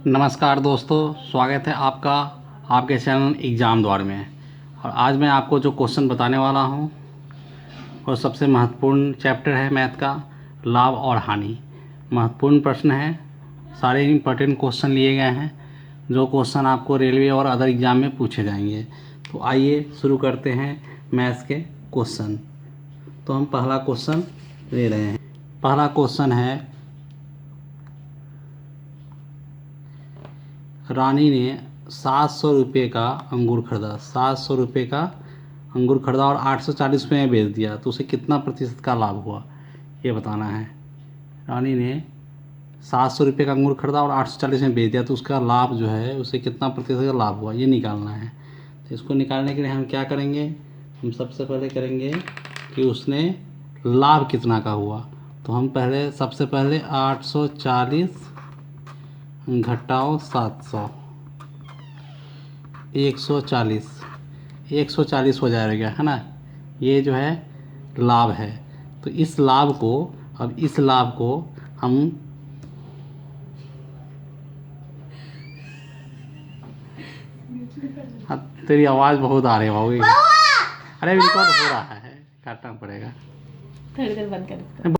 नमस्कार दोस्तों, स्वागत है आपका आपके चैनल एग्ज़ाम द्वार में। और आज मैं आपको जो क्वेश्चन बताने वाला हूँ वो सबसे महत्वपूर्ण चैप्टर है मैथ का, लाभ और हानि। महत्वपूर्ण प्रश्न है, सारे इम्पोर्टेंट क्वेश्चन लिए गए हैं जो क्वेश्चन आपको रेलवे और अदर एग्ज़ाम में पूछे जाएंगे। तो आइए शुरू करते हैं मैथ्स के क्वेश्चन। तो हम पहला क्वेश्चन ले रहे हैं। पहला क्वेश्चन है, रानी ने 700 रुपये का अंगूर खरीदा। 700 रुपये का अंगूर खरीदा और 840 रुपये में बेच दिया, तो उसे कितना प्रतिशत का लाभ हुआ, ये बताना है। रानी ने 700 रुपये का अंगूर खरीदा और 840 में बेच दिया, तो उसका लाभ जो है उसे कितना प्रतिशत का लाभ हुआ, ये निकालना है। तो इसको निकालने के लिए हम क्या करेंगे, हम सबसे पहले करेंगे कि उसने लाभ कितना का हुआ। तो हम सबसे पहले 840 घटाओ 700, 140, 140 हो जाएगा, है ना। ये जो है लाभ है। तो इस लाभ को हम हाँ, तेरी आवाज़ बहुत आ रही है भाई। अरे रिकॉर्ड हो रहा है, काटना पड़ेगा। थोड़ी देर बंद कर।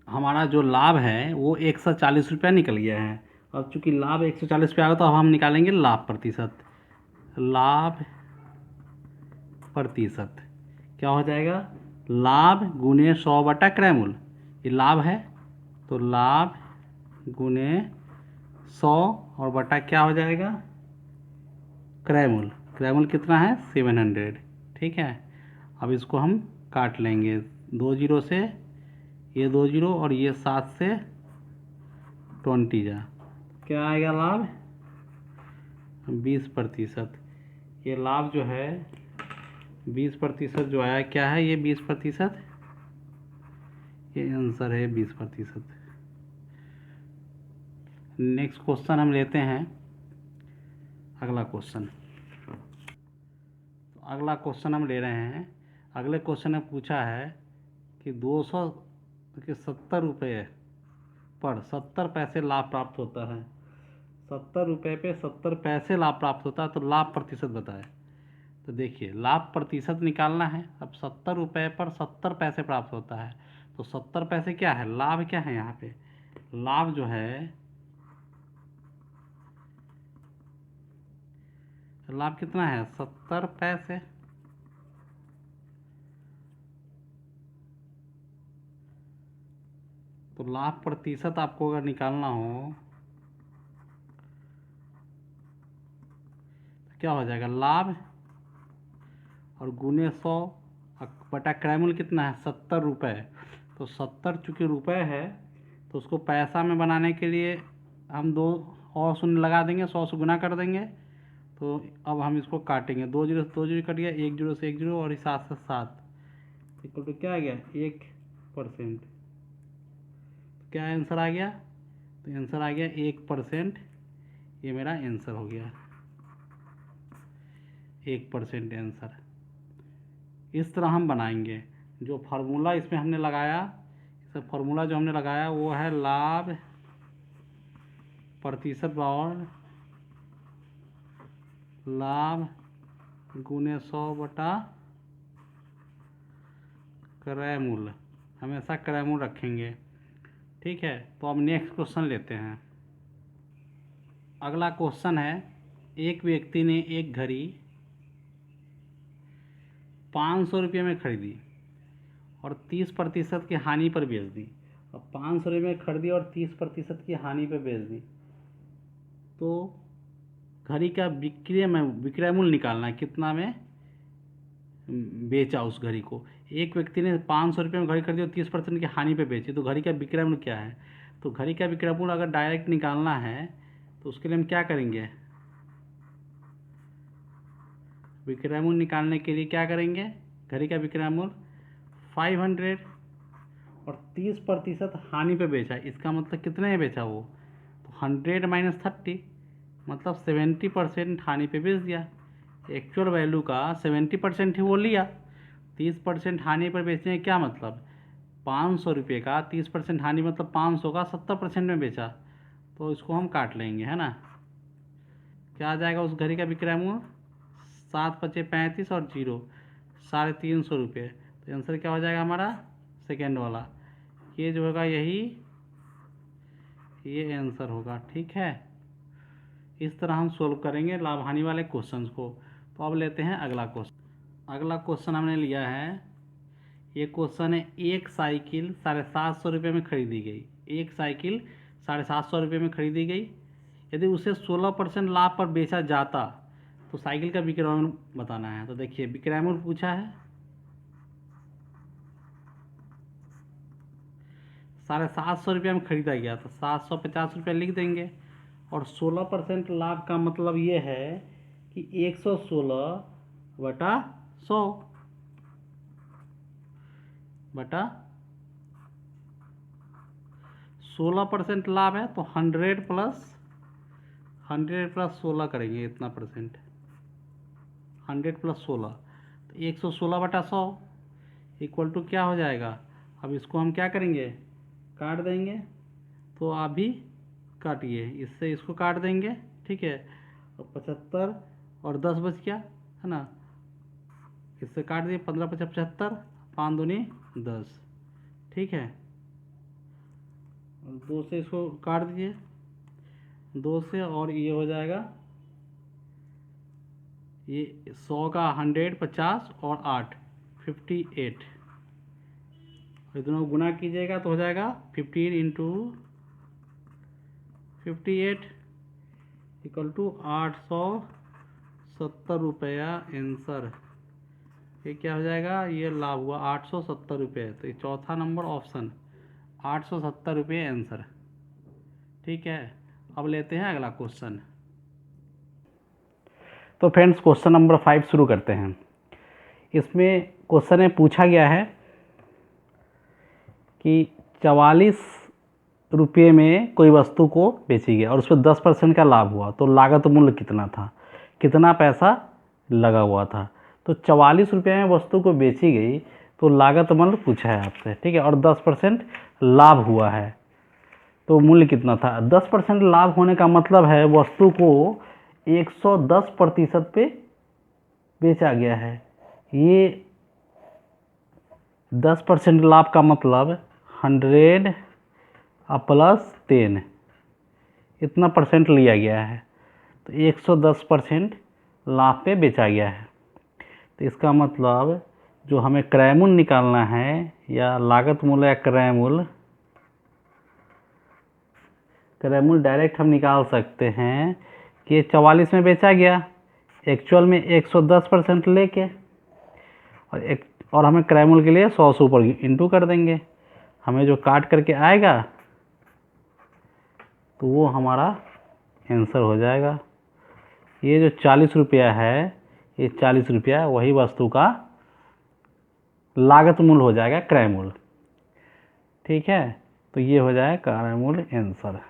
हमारा जो लाभ है वो 140 रुपया निकल गया है। अब चूंकि लाभ 140 रुपया आ गया, तो अब हम निकालेंगे लाभ प्रतिशत। लाभ प्रतिशत क्या हो जाएगा, लाभ गुने 100 बटा क्रय मूल्य। ये लाभ है, तो लाभ गुने 100 और बटा क्या हो जाएगा, क्रय मूल्य। क्रय मूल्य कितना है, 700। ठीक है, अब इसको हम काट लेंगे 2 जीरो से, ये 2 जीरो और ये 7 से 20 जा, क्या आएगा लाभ 20%। ये लाभ जो है 20% जो आया, क्या है ये 20%, ये आंसर है 20%। नेक्स्ट क्वेश्चन हम लेते हैं, अगला क्वेश्चन। तो अगला क्वेश्चन हम ले रहे हैं। अगले क्वेश्चन में पूछा है कि 270 रुपये पर 70 पैसे लाभ प्राप्त होता है। 70 रुपये पे 70 पैसे लाभ प्राप्त होता है, तो लाभ प्रतिशत बताए। तो देखिए, लाभ प्रतिशत निकालना है। अब 70 रुपये पर 70 पैसे प्राप्त होता है, तो 70 पैसे क्या है, लाभ क्या है यहाँ पे, लाभ जो है, लाभ कितना है 70 पैसे। तो लाभ प्रतिशत आपको अगर निकालना हो तो क्या हो जाएगा, लाभ और गुने 100 बटा क्रय मूल्य कितना है 70 रुपये। तो 70 चूँकि रुपये है, तो उसको पैसा में बनाने के लिए हम 2 और शून्य लगा देंगे, 100 से गुना कर देंगे। तो अब हम इसको काटेंगे, 2 जीरो से 2 जीरो कट गया, 1 जीरो से 1 जीरो और 7 से 7 इक्वल टू क्या आ गया 1%। क्या आंसर आ गया, तो आंसर आ गया 1%। ये मेरा आंसर हो गया 1% आंसर। इस तरह हम बनाएंगे। जो फार्मूला इसमें हमने लगाया, सब फार्मूला जो हमने लगाया वो है लाभ प्रतिशत और लाभ गुने 100 बटा क्रय मूल्य। हमेशा क्रय मूल्य रखेंगे। ठीक है, तो अब नेक्स्ट क्वेश्चन लेते हैं। अगला क्वेश्चन है, एक व्यक्ति ने एक घड़ी 500 रुपये में खरीदी और 30% की हानि पर बेच दी। अब 500 रुपये में खरीदी और 30% की हानि पर बेच दी, तो घड़ी का विक्रय मूल्य निकालना है, कितना में बेचा उस घड़ी को। एक व्यक्ति ने 500 रुपये में घड़ी खरीदी और 30% की हानि पे बेची, तो घड़ी का विक्रय मूल्य क्या है। तो घड़ी का विक्रय मूल्य अगर डायरेक्ट निकालना है तो उसके लिए हम क्या करेंगे, विक्रय मूल्य निकालने के लिए क्या करेंगे, घड़ी का विक्रय मूल्य 500 और 30% हानि पे बेचा, इसका मतलब कितने में बेचा वो, तो 100 माइनस 30 मतलब 70% हानि पे बेच दिया। एक्चुअल वैल्यू का 70% ही वो लिया। 30% हानि पर बेचने का क्या मतलब, 500 रुपये का 30% हानि मतलब 500 का 70% में बेचा। तो इसको हम काट लेंगे, है ना। क्या आ जाएगा उस घड़ी का विक्रय मूल्य? 7×5 = 35 और 0 350 रुपये। तो आंसर क्या हो जाएगा हमारा? सेकेंड वाला। ये जो होगा यही ये आंसर होगा। ठीक है, इस तरह हम सोल्व करेंगे लाभ हानि वाले क्वेश्चंस को। तो अब लेते हैं अगला क्वेश्चन। अगला क्वेश्चन हमने लिया है, ये क्वेश्चन है, एक साइकिल 750 रुपये में खरीदी गई। एक साइकिल 750 रुपये में खरीदी गई। यदि उसे 16% लाभ पर बेचा जाता तो साइकिल का विक्रय मूल्य बताना है। तो देखिए विक्रय मूल्य पूछा है, 750 रुपये में खरीदा गया तो 750 रुपये लिख देंगे। और 16% लाभ का मतलब ये है कि 116/100 बटा 16% लाभ है तो 100 प्लस 16 करेंगे, इतना परसेंट 100 + 16 तो 116/100 इक्वल टू क्या हो जाएगा? अब इसको हम क्या करेंगे? काट देंगे। तो आप भी काटिए, इससे इसको काट देंगे। ठीक है, और 75 और 10 बच गया है ना, इससे काट दिए। 15 × 5 = 75, 5 दूनी 10। ठीक है, 2 से इसको काट दीजिए, 2 से, और ये हो जाएगा ये 100 का 100, 50 और 8 58। और दोनों को गुना कीजिएगा तो हो जाएगा 15 × 58 = 870 रुपया आंसर। ये क्या हो जाएगा? ये लाभ हुआ 870 रुपये। तो ये चौथा नंबर ऑप्शन 870 रुपये आंसर। ठीक है, अब लेते हैं अगला क्वेश्चन। तो फ्रेंड्स क्वेश्चन नंबर 5 शुरू करते हैं। इसमें क्वेश्चन में पूछा गया है कि 44 रुपये में कोई वस्तु को बेची गई और उस पर 10% का लाभ हुआ तो लागत मूल्य कितना था, कितना पैसा लगा हुआ था। तो 44 रुपये में वस्तु को बेची गई तो लागत मूल्य पूछा है आपसे। ठीक है, और 10% लाभ हुआ है तो मूल्य कितना था। 10% लाभ होने का मतलब है वस्तु को 110% पे बेचा गया है। ये 10% लाभ का मतलब 100 + 10 इतना परसेंट लिया गया है तो 110% लाभ पे बेचा गया है। तो इसका मतलब जो हमें क्रय मूल्य निकालना है या लागत मूल्य या क्रय मूल्य डायरेक्ट हम निकाल सकते हैं कि 44 में बेचा गया, एक्चुअल में 110% लेके, और हमें क्रय मूल्य के लिए 100 से ऊपर इंटू कर देंगे। हमें जो काट करके आएगा तो वो हमारा आंसर हो जाएगा। ये जो 40 रुपया है, ये 40 रुपया वही वस्तु का लागत मूल्य हो जाएगा, क्रय मूल्य। ठीक है, तो ये हो जाएगा क्रय मूल्य आंसर।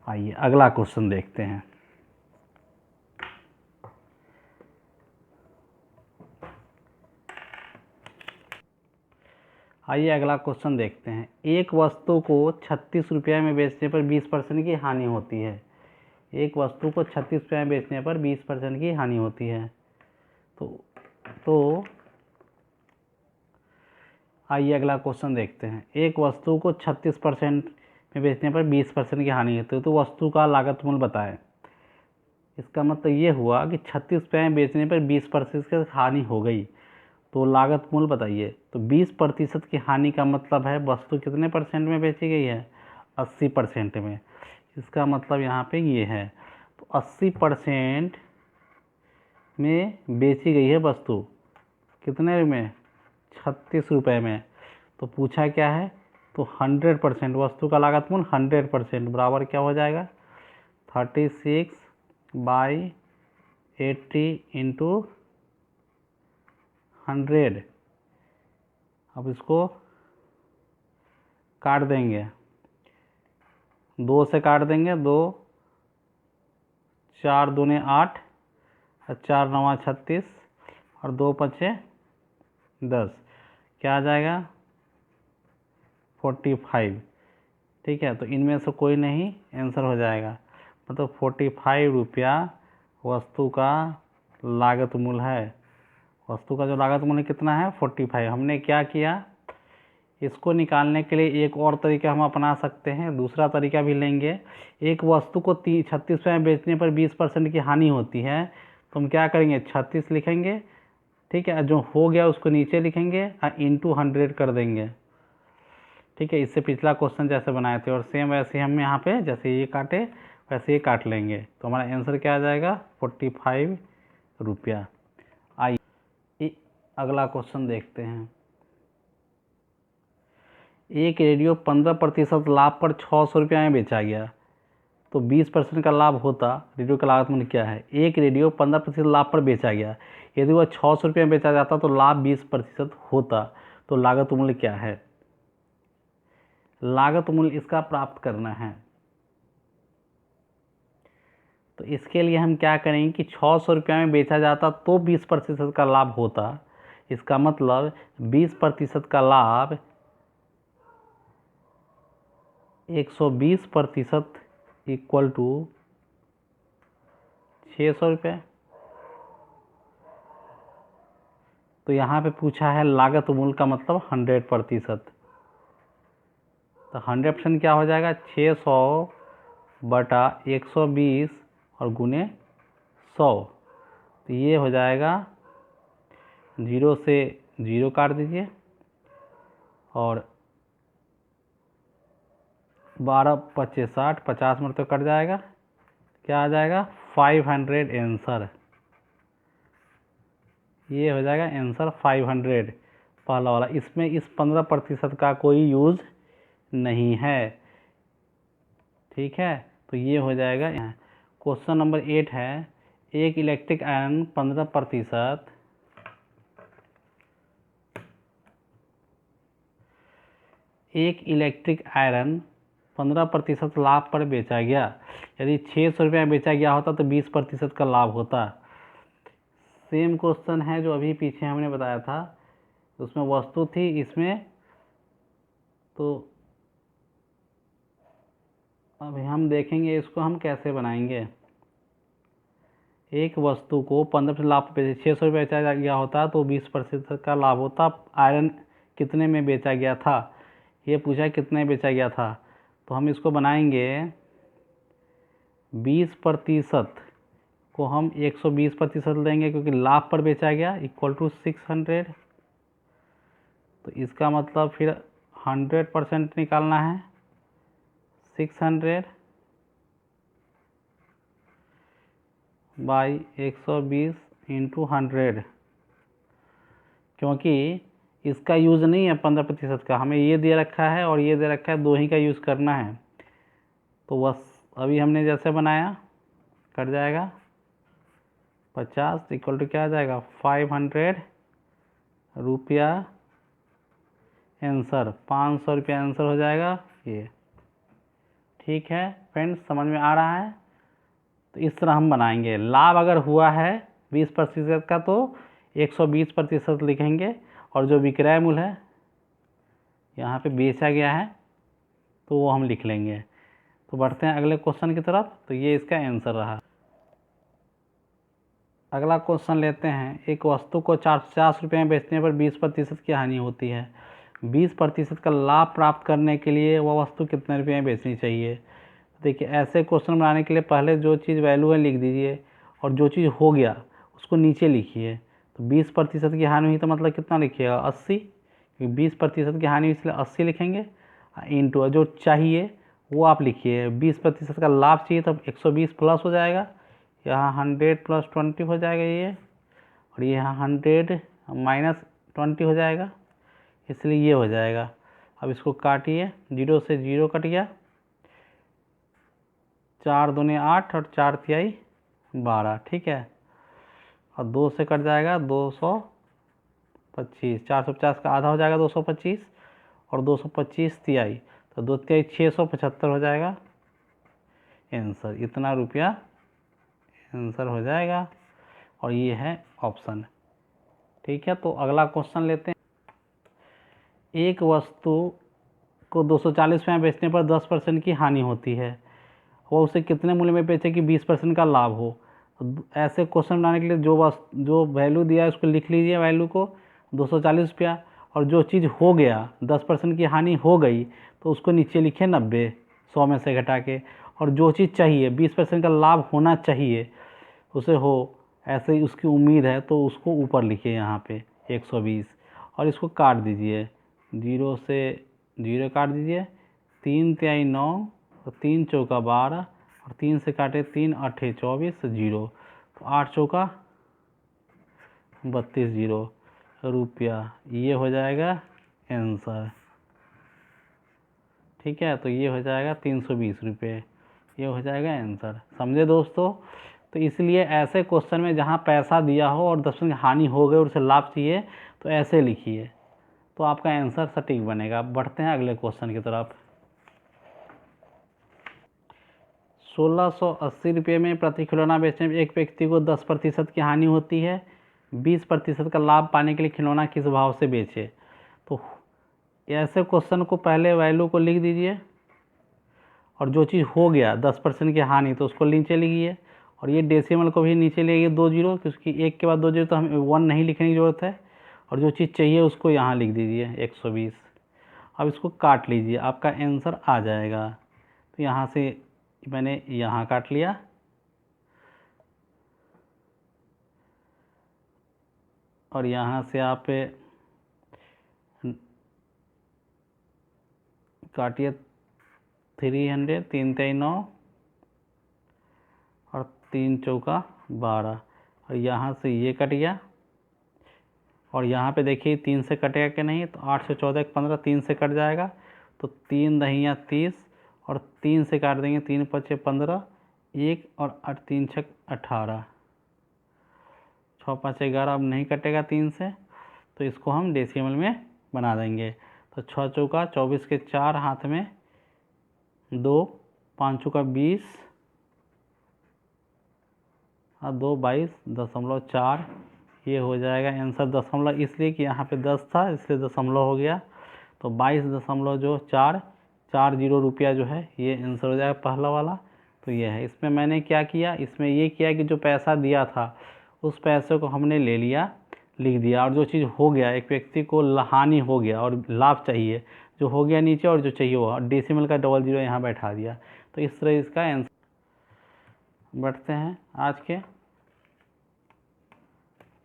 आइए अगला क्वेश्चन देखते हैं। आइए अगला क्वेश्चन देखते हैं। एक वस्तु को 36 रुपये में बेचने पर 20% की हानि होती है। एक वस्तु को 36 रुपये में बेचने पर 20% की हानि होती है। तो आइए अगला क्वेश्चन देखते हैं। एक वस्तु को 36% में बेचने पर 20% की हानि होती है तो वस्तु का लागत मूल्य बताएं। इसका मतलब ये हुआ कि 36 रुपये में बेचने पर 20% की हानि हो गई तो लागत मूल्य बताइए। तो 20% की हानि का मतलब है वस्तु कितने परसेंट में बेची गई है? 80% में। इसका मतलब यहाँ पे ये है। तो 80% में बेची गई है वस्तु, कितने में? 36 रुपये में। तो पूछा क्या है? तो 100% वस्तु का लागत मूल्य 100% बराबर क्या हो जाएगा? 36/80 × 100। अब इसको काट देंगे, 2 से काट देंगे, 2 4 दूने 8 और 4 9 36 और 2 5 10, क्या आ जाएगा? 45। ठीक है, तो इनमें से कोई नहीं, आंसर हो जाएगा। मतलब 45 रुपया वस्तु का लागत मूल्य है। वस्तु का जो लागत मूल्य कितना है 45। हमने क्या किया, इसको निकालने के लिए एक और तरीका हम अपना सकते हैं, दूसरा तरीका भी लेंगे। एक वस्तु को 36 रुपये में बेचने पर 20% की हानि होती है, तो हम क्या करेंगे 36 लिखेंगे, ठीक है, जो हो गया उसको नीचे लिखेंगे और इंटू 100 कर देंगे, ठीक है। इससे पिछला क्वेश्चन जैसे बनाए थे और सेम वैसे हम यहाँ पे जैसे ये काटे वैसे ये काट लेंगे, तो हमारा आंसर क्या आ जाएगा 45 रुपया। आइए अगला क्वेश्चन देखते हैं। एक रेडियो 15% लाभ पर 600 रुपये में बेचा गया, तो 20% का लाभ होता, रेडियो का लागत मूल्य क्या है। एक रेडियो 15% लाभ पर बेचा गया, यदि वह 600 रुपये में बेचा जाता तो लाभ 20% होता, तो लागत मूल्य क्या है। लागत मूल्य इसका प्राप्त करना है, तो इसके लिए हम क्या करेंगे कि 600 रुपये में बेचा जाता तो 20% का लाभ होता, इसका मतलब 20% का लाभ 120% इक्वल टू 600 रुपये। तो यहाँ पे पूछा है लागत मूल्य का मतलब 100%, तो 100% क्या हो जाएगा 600 बटा 120 और गुने 100, तो ये हो जाएगा 0 से 0 काट दीजिए और 12 25 60, 50 में तो कट जाएगा, क्या आ जाएगा 500 आंसर। ये हो जाएगा आंसर 500 पहला वाला। इसमें इस 15% का कोई यूज़ नहीं है, ठीक है, तो ये हो जाएगा। क्वेश्चन नंबर 8 है, एक इलेक्ट्रिक आयरन 15% एक इलेक्ट्रिक आयरन 15% लाभ पर बेचा गया, यदि 600 रुपये में बेचा गया होता तो 20% का लाभ होता। सेम क्वेश्चन है जो अभी पीछे हमने बताया था, उसमें वस्तु थी, इसमें तो अभी हम देखेंगे इसको हम कैसे बनाएंगे। एक वस्तु को 15% लाभ पे 600 रुपये बेचा गया होता तो 20% का लाभ होता। आयरन कितने में बेचा गया था, ये पूछा कितने बेचा गया था, तो हम इसको बनाएंगे 20% को हम 120% लेंगे क्योंकि लाभ पर बेचा गया इक्वल टू 600, तो इसका मतलब फिर 100% निकालना है 600 बाई 120 इंटू 100, क्योंकि इसका यूज़ नहीं है 15% का, हमें ये दे रखा है और ये दे रखा है, दो ही का यूज़ करना है। तो बस अभी हमने जैसे बनाया कट जाएगा 50 इक्वल टू क्या आ जाएगा 500 रुपया आंसर, 500 रुपया आंसर हो जाएगा ये। ठीक है फ्रेंड्स, समझ में आ रहा है। तो इस तरह हम बनाएंगे। लाभ अगर हुआ है 20% का तो 120% लिखेंगे, और जो विक्रय मूल्य है यहाँ पे बेचा गया है तो वो हम लिख लेंगे। तो बढ़ते हैं अगले क्वेश्चन की तरफ। तो ये इसका आंसर रहा। अगला क्वेश्चन लेते हैं। एक वस्तु को 450 रुपये में बेचने पर 20% की हानि होती है। 20% का लाभ प्राप्त करने के लिए वह वस्तु कितने रुपये में बेचनी चाहिए। देखिए ऐसे क्वेश्चन बनाने के लिए पहले जो चीज़ वैल्यू है लिख दीजिए, और जो चीज़ हो गया उसको नीचे लिखिए। तो 20% की हानि हुई तो मतलब कितना लिखिएगा 80, क्योंकि 20% की हानि इसलिए 80 लिखेंगे, इंटू जो चाहिए वो आप लिखिए। 20% का लाभ चाहिए तो 120 प्लस हो जाएगा, यहाँ 100 प्लस 20 हो जाएगा ये, और ये यहाँ 100 माइनस 20 हो जाएगा, इसलिए ये हो जाएगा। अब इसको काटिए, 0 से 0 कट गया, 4 दूने 8 और 4 तिहाई 12, ठीक है। और 2 से कट जाएगा 225, 450 का आधा हो जाएगा 225, और 225 तिहाई, तो 2 तिहाई 675 हो जाएगा आंसर। इतना रुपया आंसर हो जाएगा, और ये है ऑप्शन। ठीक है, तो अगला क्वेश्चन लेते हैं। एक वस्तु को 240 रुपये में बेचने पर 10% की हानि होती है। वो उसे कितने मूल्य में बेचे कि 20% का लाभ हो। तो ऐसे क्वेश्चन बनाने के लिए जो वैल्यू दिया है उसको लिख लीजिए, वैल्यू को 240 रुपया। और जो चीज़ हो गया 10% की हानि हो गई तो उसको नीचे लिखे 90, 100 में से घटा के। और जो चीज़ चाहिए 20% का लाभ होना चाहिए उसे हो, ऐसे ही उसकी उम्मीद है तो उसको ऊपर लिखिए यहाँ पे 120। और इसको काट दीजिए, 0 से 0 काट दीजिए, 3 तिहाई 9 और 3 चौका 12 और 3 से काटे 3 अट्ठे 24 0, तो 8 चौका 32 0 रुपया, ये हो जाएगा आंसर। ठीक है, तो ये हो जाएगा 320 रुपये, ये हो जाएगा आंसर। समझे दोस्तों? तो इसलिए ऐसे क्वेश्चन में जहाँ पैसा दिया हो और 10% की हानि हो गई और उसे लाभ चाहिए तो ऐसे लिखिए, तो आपका आंसर सटीक बनेगा। बढ़ते हैं अगले क्वेश्चन की तरफ। 1680 रुपये में प्रति खिलौना बेचने में एक व्यक्ति को 10% की हानि होती है, 20% का लाभ पाने के लिए खिलौना किस भाव से बेचे। तो ऐसे क्वेश्चन को पहले वैल्यू को लिख दीजिए, और जो चीज़ हो गया 10% की हानि तो उसको नीचे लिखिए, और ये डेसिमल को भी नीचे लिखिए 2 जीरो, क्योंकि एक के बाद 2 जीरो तो हमें 1 नहीं लिखने की ज़रूरत है। और जो चीज़ चाहिए उसको यहाँ लिख दीजिए 120। अब इसको काट लीजिए, आपका आंसर आ जाएगा। तो यहाँ से मैंने यहाँ काट लिया, और यहाँ से आप काटिए 300, 3 तिहाई 9 और 3 चौका 12, और यहाँ से ये कट गया। और यहाँ पे देखिए 3 से कटेगा कि नहीं, तो 8 से 14 15, 3 से कट जाएगा, तो 3 दहिया 30 और 3 से काट देंगे, 3 पचे 15, 1 और 8 3 छक 18, 6 5 11। अब नहीं कटेगा 3 से, तो इसको हम डेसिमल में बना देंगे। तो 6 चौका 24 के 4 हाथ में 2, 5 चौका 20 और 2 22.4, ये हो जाएगा आंसर। दशमलव इसलिए कि यहाँ पे 10 था इसलिए दशमलव हो गया, तो 22.440 रुपया जो है ये आंसर हो जाएगा पहला वाला। तो ये है। इसमें मैंने क्या किया, इसमें ये किया कि जो पैसा दिया था उस पैसे को हमने ले लिया, लिख दिया, और जो चीज़ हो गया एक व्यक्ति को हानि हो गया और लाभ चाहिए, जो हो गया नीचे और जो चाहिए वो डेसिमल का 00 यहाँ बैठा दिया। तो इस तरह इसका आंसर। बढ़ते हैं आज के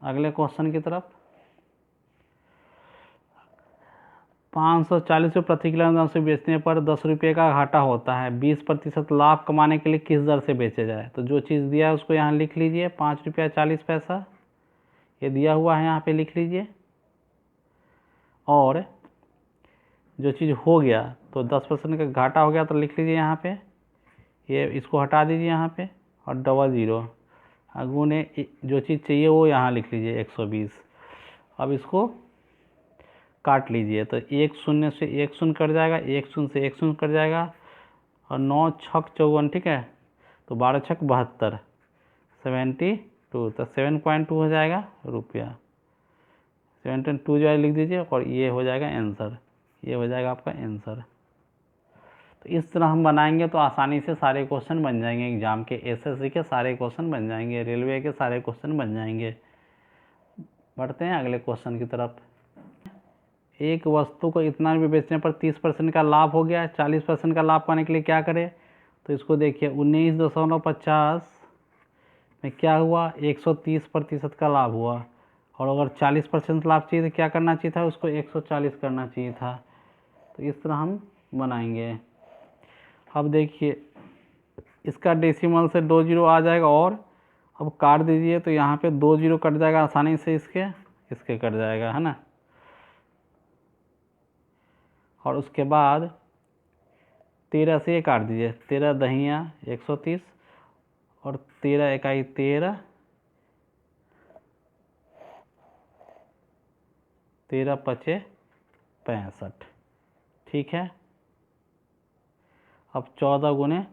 अगले क्वेश्चन की तरफ। 540 रुपये प्रति किलोग्राम से बेचने पर 10 रुपये का घाटा होता है, 20% लाभ कमाने के लिए किस दर से बेचे जाए। तो जो चीज़ दिया है उसको यहाँ लिख लीजिए, 5 रुपया 40 पैसा ये दिया हुआ है, यहाँ पे लिख लीजिए। और जो चीज़ हो गया तो 10% का घाटा हो गया तो लिख लीजिए यहाँ पे, ये इसको हटा दीजिए यहाँ पे, और 00 गुने जो चीज़ चाहिए वो यहाँ लिख लीजिए 120। अब इसको काट लीजिए, तो 1 शून्य से 1 शून्य कट जाएगा, 1 शून्य से 1 शून्य कट जाएगा, और 9 छक 54, ठीक है, तो 12 छक 72, 72, तो 7.2 हो जाएगा रुपया, 7.2 जो है लिख दीजिए, और ये हो जाएगा आंसर, ये हो जाएगा आपका आंसर। तो इस तरह हम बनाएंगे तो आसानी से सारे क्वेश्चन बन जाएंगे, एग्जाम के एसएससी के सारे क्वेश्चन बन जाएंगे, रेलवे के सारे क्वेश्चन बन जाएंगे। बढ़ते हैं अगले क्वेश्चन की तरफ। एक वस्तु को इतना रुपये बेचने पर 30% का लाभ हो गया, 40% का लाभ पाने के लिए क्या करें। तो इसको देखिए 19.50 में क्या हुआ, 130% का लाभ हुआ, और अगर 40% लाभ चाहिए तो क्या करना चाहिए था, उसको 140 करना चाहिए था। तो इस तरह हम बनाएंगे। अब देखिए इसका डेसिमल से 20 आ जाएगा, और अब काट दीजिए तो यहाँ पे 20 कट जाएगा आसानी से, इसके कट जाएगा, है ना। और उसके बाद 13 से ये काट दीजिए, 13 दहिया 130 और 13 इकाई 13, 13 पचे 65, ठीक है। अब 14 गुने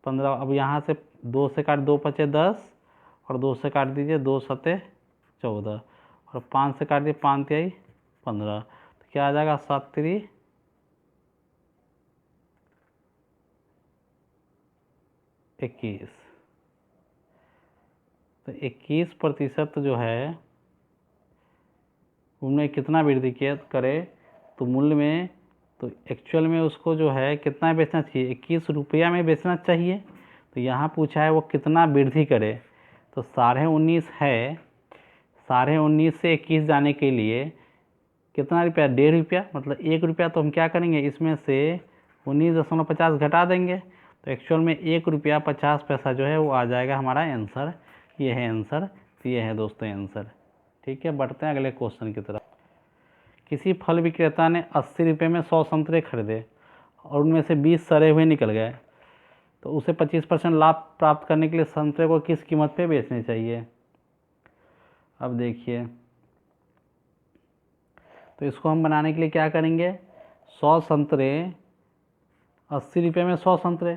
15, अब यहाँ से 2 से काट 2 पचे 10, और 2 से काट दीजिए 2 सते 14, और 5 से काट दीजिए 5 तिहाई 15, तो क्या आ जाएगा 7 3 , 21। तो 21% जो है उनमें कितना वृद्धि किया करे तो मूल्य में, तो एक्चुअल में उसको जो है कितना बेचना चाहिए, 21 रुपया में बेचना चाहिए। तो यहाँ पूछा है वो कितना वृद्धि करे, तो 19.5 है, 19.5 से 21 जाने के लिए कितना रुपया, 1.5 रुपया, मतलब 1 रुपया। तो हम क्या करेंगे, इसमें से 19.50 घटा देंगे, तो एक्चुअल में 1 रुपया 50 पैसा जो है वो आ जाएगा हमारा आंसर। ये है आंसर, तो ये है दोस्तों आंसर। ठीक है, बढ़ते हैं अगले क्वेश्चन की तरफ। किसी फल विक्रेता ने 80 रुपये में 100 संतरे खरीदे और उनमें से 20 सड़े हुए निकल गए, तो उसे 25% लाभ प्राप्त करने के लिए संतरे को किस कीमत पे बेचने चाहिए। अब देखिए, तो इसको हम बनाने के लिए क्या करेंगे, 100 संतरे, 80 रुपये में 100 संतरे,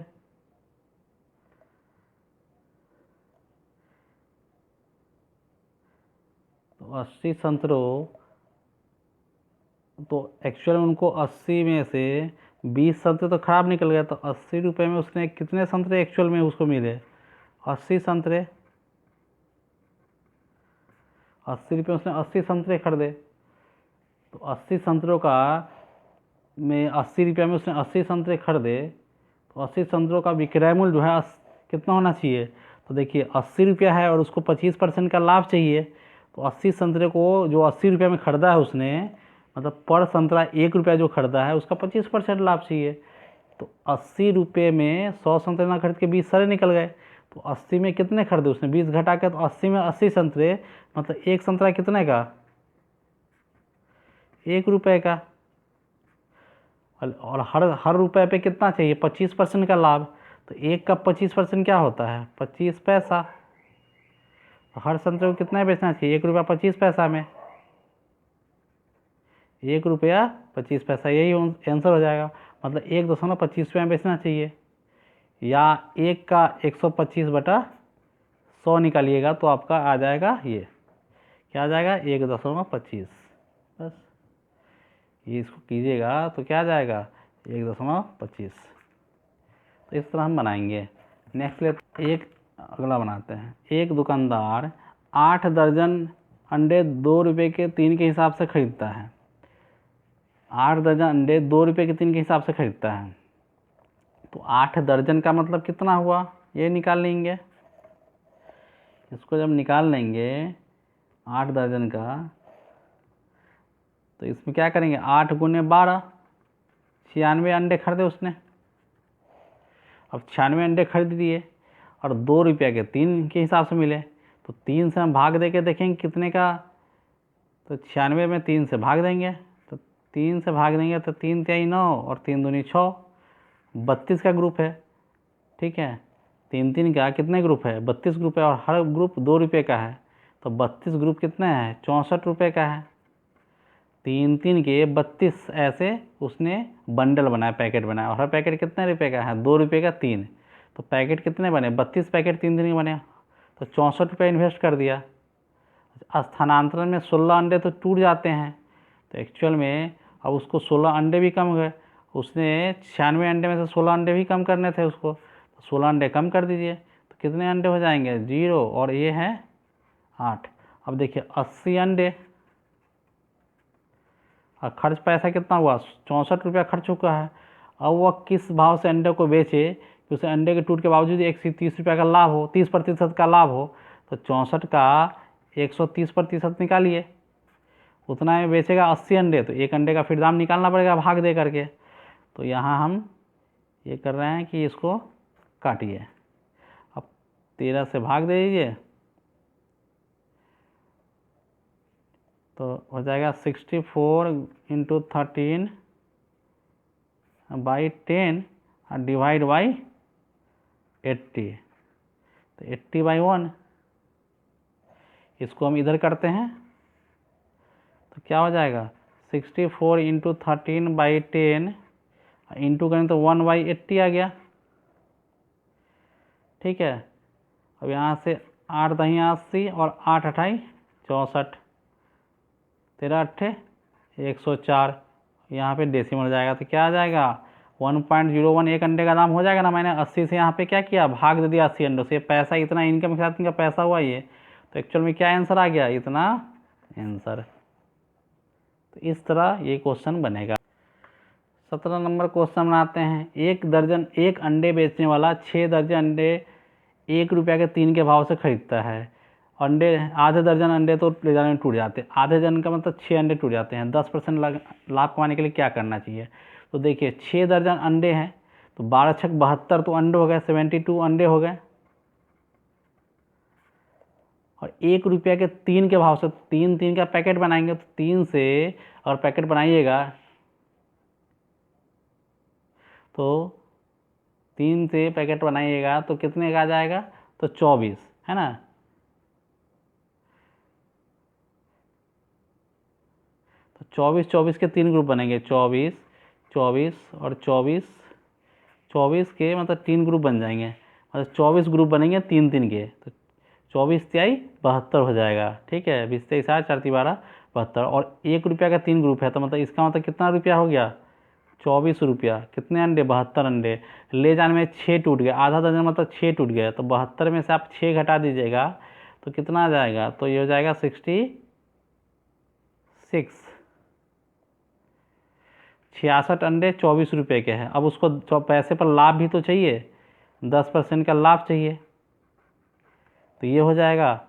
तो 80 संतरों, तो एक्चुअल में उनको 80 में से 20 संतरे तो ख़राब निकल गए, तो 80 रुपये में उसने कितने संतरे एक्चुअल में उसको मिले, 80 संतरे। 80 रुपये उसने 80 संतरे खरीदे, तो 80 संतरों का में 80 रुपये में उसने 80 संतरे खरीदे, तो 80 संतरों का विक्रय मूल्य जो है कितना होना चाहिए। तो देखिए 80 रुपया है और उसको 25% का लाभ चाहिए, तो 80 संतरे को जो 80 रुपये में ख़रीदा है उसने, मतलब पर संतरा 1 रुपया जो खरीदा है उसका 25% लाभ चाहिए। तो 80 रुपये में 100 संतरे ना खरीद के 20 सड़े निकल गए, तो 80 में कितने खरीदे उसने, 20 घटा के, तो 80 में 80 संतरे, मतलब एक संतरा कितने का, 1 रुपये का। और हर रुपये पे कितना चाहिए, 25% का लाभ, तो एक का 25% क्या होता है, 25 पैसा। हर संतरे को कितना बेचना चाहिए, 1 रुपया 25 पैसा में, 1 रुपया 25 पैसा, यही आंसर हो जाएगा। मतलब 1.25 रुपये में बेचना चाहिए, या 1 का 125/100 निकालिएगा तो आपका आ जाएगा, ये क्या आ जाएगा, 1.25। बस ये इसको कीजिएगा तो क्या आ जाएगा, 1.25। तो इस तरह हम बनाएंगे। नेक्स्ट एक अगला बनाते हैं। एक दुकानदार 8 दर्जन अंडे 2 रुपये के 3 के हिसाब से खरीदता है। 8 दर्जन अंडे 2 रुपये के 3 के हिसाब से खरीदता है, तो 8 दर्जन का मतलब कितना हुआ, ये निकाल लेंगे। इसको जब निकाल लेंगे 8 दर्जन का, तो इसमें क्या करेंगे, 8 गुने 12, 96 अंडे खरीदे उसने। अब 96 अंडे खरीद दिए और 2 रुपये के 3 के हिसाब से मिले, तो 3 से हम भाग दे के देखेंगे कितने का, तो 96 में 3 से भाग देंगे, तो 3 से भाग देंगे तो 3 तिहाई 9 और 3 दूनी 6, 32 का ग्रुप है। ठीक है, 3 का कितने ग्रुप है, 32 ग्रुप है, और हर ग्रुप 2 रुपये का है, तो 32 ग्रुप कितने हैं, 64 रुपये का है। 3 के 32 ऐसे उसने बंडल बनाया, पैकेट बनाया, और हर पैकेट कितने रुपये का है, 2 रुपये का 3, तो पैकेट कितने बने, 32 पैकेट 3 दिन के बने, तो 64 रुपये इन्वेस्ट कर दिया। स्थानांतरण में 16 अंडे तो टूट जाते हैं, तो एक्चुअल में अब उसको 16 अंडे भी कम गए, उसने 96 अंडे में से 16 अंडे भी कम करने थे उसको, तो 16 अंडे कम कर दीजिए, तो कितने अंडे हो जाएंगे, 0, और ये है 8। अब देखिए 80 अंडे, और खर्च पैसा कितना हुआ, 64 रुपया खर्च चुका है। अब वह किस भाव से अंडे को बेचे कि उसे अंडे के टूट के बावजूद 130 रुपये का लाभ हो, 30% का लाभ हो, तो 64 का 130% निकालिए, उतना में बेचेगा 80 अंडे, तो एक अंडे का फिर दाम निकालना पड़ेगा भाग दे करके। तो यहाँ हम ये कर रहे हैं कि इसको काटिए, अब 13 से भाग दे दीजिए, तो हो जाएगा 64 × 13/10 और डिवाइड बाई 80, तो 80/1। इसको हम इधर करते हैं तो क्या हो जाएगा, 64 × 13/10 इंटू करें तो 1/80 आ गया। ठीक है, अब यहाँ से 8 दही 80 और 8 अठाई 64, 13 अट्ठे 104, यहाँ पे डेसिमल जाएगा तो क्या आ जाएगा, 1.01 एक अंडे का दाम हो जाएगा ना। मैंने 80 से यहाँ पे क्या किया, भाग दे दिया 80 अंडों से। पैसा इतना इनकम के साथ इनका पैसा हुआ ये, तो एक्चुअल में क्या आंसर आ गया, इतना आंसर। तो इस तरह ये क्वेश्चन बनेगा। 17 नंबर क्वेश्चन बनाते हैं। एक अंडे बेचने वाला 6 दर्जन अंडे 1 रुपया के 3 के भाव से खरीदता है। अंडे आधे दर्जन अंडे तो ले जाने में टूट जाते हैं, आधे दर्जन का मतलब 6 अंडे टूट जाते हैं। 10% लाभ कमाने के लिए क्या करना चाहिए। तो देखिए 6 दर्जन अंडे हैं तो 12 छक 72 तो अंडे हो गए, 72 अंडे हो गए। और 1 रुपया के 3 के भाव से 3 का पैकेट बनाएंगे, तो 3 से अगर पैकेट बनाइएगा तो 3 से पैकेट बनाइएगा तो कितने का आ जाएगा, तो 24 है ना। तो 24 के 3 ग्रुप बनेंगे, 24 और 24 के मतलब 3 ग्रुप बन जाएंगे, मतलब 24 ग्रुप बनेंगे 3 के। तो 24 तिहाई 72 हो जाएगा। ठीक है, 20 23 4 12 72। और 1 रुपया का 3 ग्रुप है तो मतलब इसका मतलब कितना रुपया हो गया, 24 रुपया। कितने अंडे, 72 अंडे। ले जाने में 6 टूट गए, आधा दर्जन मतलब 6 टूट गया। तो 72 में से आप 6 घटा दीजिएगा तो कितना आ जाएगा, तो ये हो जाएगा 66। 66 अंडे 24 रुपये के हैं। अब उसको पैसे पर लाभ भी तो चाहिए, 10% का लाभ चाहिए। तो ये हो जाएगा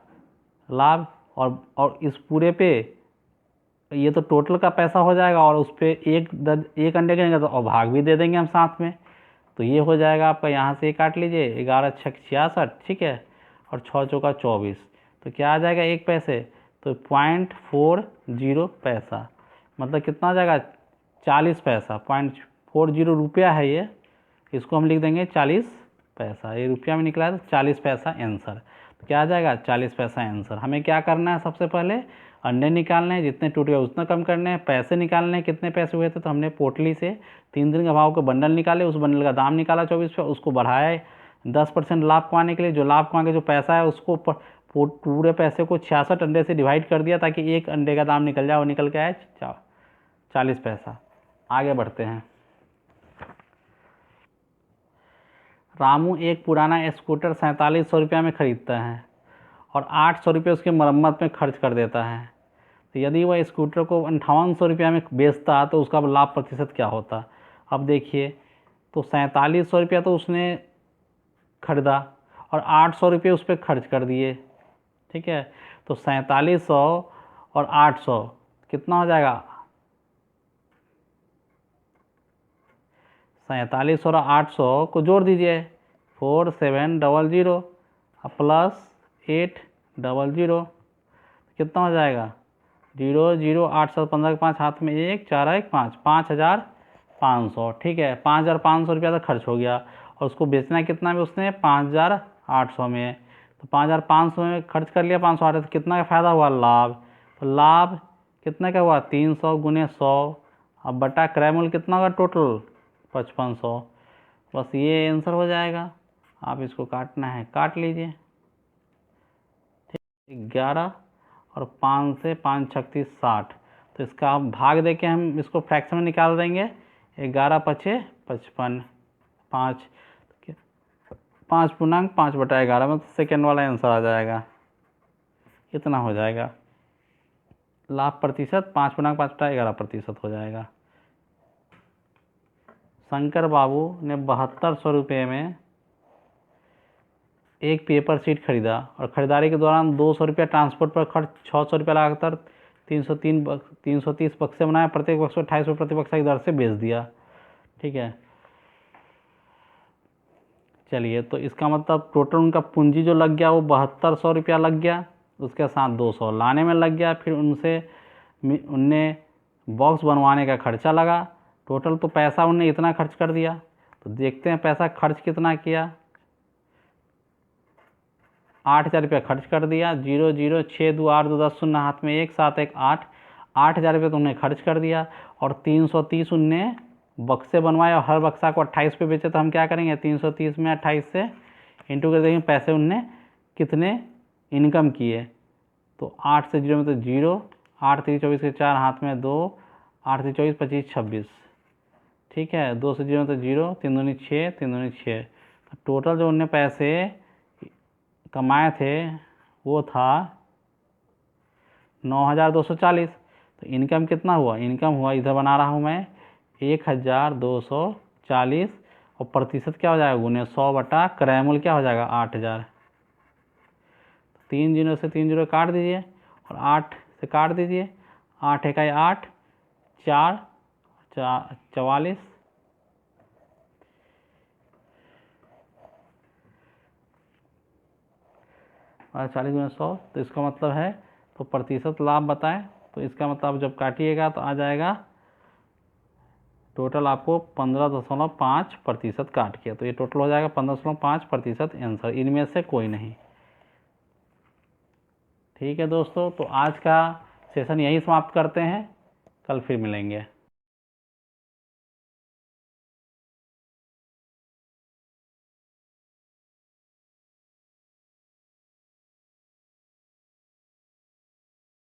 लाभ। और इस पूरे पे ये तो टोटल का पैसा हो जाएगा, और उस पर एक अंडे गिनेंगे तो और भाग भी दे देंगे हम साथ में। तो ये हो जाएगा आपका, यहाँ से काट लीजिए, 11 छक 66, ठीक है, और 6 चौका 24। तो क्या आ जाएगा 1 पैसे, तो 0.40 पैसा, मतलब कितना आ जाएगा 40 पैसा। 0.40 रुपया है ये, इसको हम लिख देंगे 40 पैसा। ये रुपया में निकला है तो 40 पैसा आंसर। तो क्या आ जाएगा 40 पैसा आंसर। हमें क्या करना है, सबसे पहले अंडे निकालने हैं, जितने टूट गए उतना कम करने हैं। पैसे निकालने हैं, कितने पैसे हुए थे, तो हमने पोटली से 3 दिन के भाव के बंडल निकाले, उस बंडल का दाम निकाला 24 पे, उसको बढ़ाया 10% लाभ कमाने के लिए। जो लाभ कमा के जो पैसा है उसको पूरे पैसे को 66 अंडे से डिवाइड कर दिया ताकि एक अंडे का दाम निकल जाए, वो निकल के आए 40 पैसा। आगे बढ़ते हैं। रामू एक पुराना स्कूटर 4700 रुपया में खरीदता है और 800 रुपये उसकी मरम्मत में खर्च कर देता है। तो यदि वह स्कूटर को 5800 रुपया में बेचता तो उसका लाभ प्रतिशत क्या होता। अब देखिए, तो 4700 रुपया तो उसने खरीदा और 800 रुपये उस पर खर्च कर दिए। ठीक है, तो 4700 और 800 कितना हो जाएगा, 4700 और 800 को जोड़ दीजिए, 4700 प्लस 800 कितना हो जाएगा, 0 0 800 15 के 5 हाथ में 1 4 1 5 5500। ठीक है, 5500 रुपया तो खर्च हो गया और उसको बेचना कितना में उसने 5800 में। तो 5500 में खर्च कर लिया 508, तो कितना का फ़ायदा हुआ, लाभ। तो लाभ कितने का हुआ, 300 गुने 100 अब बटा क्रय मूल्य कितना होगा टोटल 5500। बस ये आंसर हो जाएगा। आप इसको काटना है काट लीजिए। 11 और 5 से 5 36 60, तो इसका हम भाग दे के हम इसको फ्रैक्शन में निकाल देंगे। 11 पछे 55, 5 बटा 11 में सेकेंड वाला आंसर आ जाएगा, इतना हो जाएगा। लाभ प्रतिशत 5 बटा 11% हो जाएगा। शंकर बाबू ने 7200 रुपये में एक पेपर शीट खरीदा और ख़रीदारी के दौरान 200 रुपया ट्रांसपोर्ट पर खर्च, 600 रुपया लगाकर 330 बक्से बनाए, प्रत्येक बक्से 28 रुपये प्रति बक्सा की दर से बेच दिया। ठीक है, चलिए, तो इसका मतलब टोटल उनका पूंजी जो लग गया वो 7200 रुपया लग गया, उसके साथ 200 लाने में लग गया, फिर उनने बॉक्स बनवाने का खर्चा लगा। टोटल तो पैसा उनने इतना खर्च कर दिया। तो देखते हैं पैसा खर्च कितना किया। 8000 रुपया खर्च कर दिया। 0 0 6 2 8 2 10 0 हाथ में 1 7 1 8, 8000 रुपये तो उन्हें खर्च कर दिया। और 330 उनने बक्से बनवाए और हर बक्सा को 28 पे बेचे। तो हम क्या करेंगे, 330 में 28 से इंटू कर देंगे पैसे उनने कितने इनकम किए। तो 8 से 0 में तो 0, 8 3 24 के 4 हाथ में 2, 8 3 24 25 26। ठीक है, 2 से 0 तो 0, 3 दूनी 6, 3 दूनी 6। तो टोटल जो उनने पैसे कमाए थे वो था 9,240। तो इनकम कितना हुआ? इनकम हुआ, इधर बना रहा हूँ मैं, 1,240, और प्रतिशत क्या हो जाएगा? गुने 100 बटा क्रय मूल्य क्या हो जाएगा? 8,000। 3 जीरो से 3 जीरो काट दीजिए और 8 से काट दीजिए। 8 इकाई 8, 4 44, और 40 गुना 100, तो इसका मतलब है, तो प्रतिशत लाभ बताएं। तो इसका मतलब जब काटिएगा तो आ जाएगा टोटल आपको 15.5% काट के, तो ये टोटल हो जाएगा 15.5% आंसर, इनमें से कोई नहीं। ठीक है दोस्तों, तो आज का सेशन यही समाप्त करते हैं, कल फिर मिलेंगे।